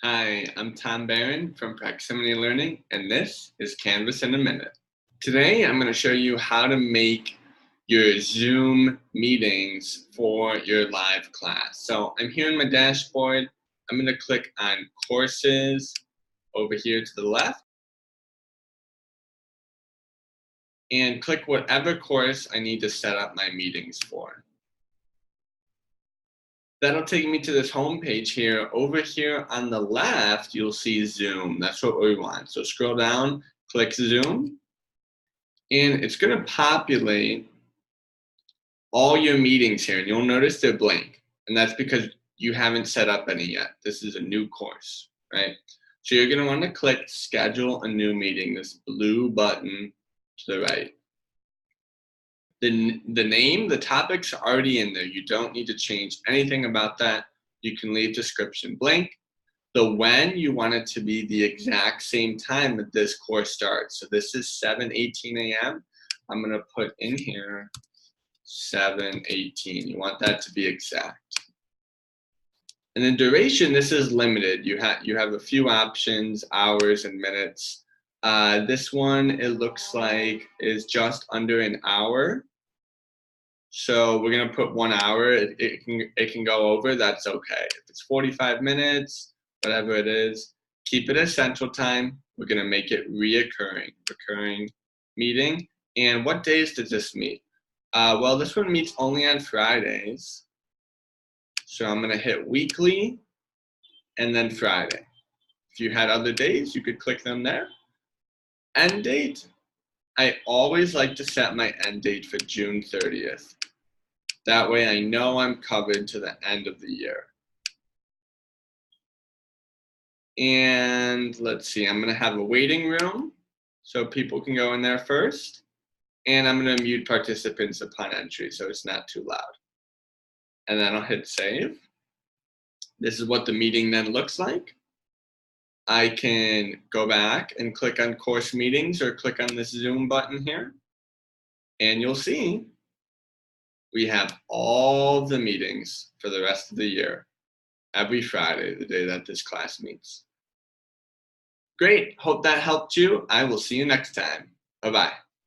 Hi, I'm Tom Barron from Proximity Learning, and this is Canvas in a Minute. Today, I'm going to show you how to make your Zoom meetings for your live class. So I'm here in my dashboard. I'm going to click on Courses over here to the left and click whatever course I need to set up my meetings for. That'll take me to this home page here. Over here on the left, you'll see Zoom. That's what we want. So scroll down, click Zoom, and it's going to populate all your meetings here. And you'll notice they're blank. And that's because you haven't set up any yet. This is a new course, right? So you're going to want to click Schedule a New Meeting, this blue button to the right. The name, the topic's already in there. You don't need to change anything about that. You can leave description blank. The when, you want it to be the exact same time that this course starts. So this is 7:18 a.m. I'm going to put in here 7:18. You want that to be exact. And then duration, this is limited. You have a few options, hours and minutes. This one, it looks like, is just under an hour. So we're gonna put 1 hour. It can go over. That's okay. If it's 45 minutes, whatever it is, keep it as Central Time. We're gonna make it recurring meeting. And what days does this meet? Well, this one meets only on Fridays. So I'm gonna hit weekly and then Friday. If you had other days, you could click them there. End date. I always like to set my end date for June 30th. That way I know I'm covered to the end of the year. And let's see, I'm gonna have a waiting room so people can go in there first. And I'm gonna mute participants upon entry so it's not too loud. And then I'll hit save. This is what the meeting then looks like. I can go back and click on course meetings or click on this Zoom button here. And you'll see we have all the meetings for the rest of the year, every Friday, the day that this class meets. Great, hope that helped you. I will see you next time. Bye-bye.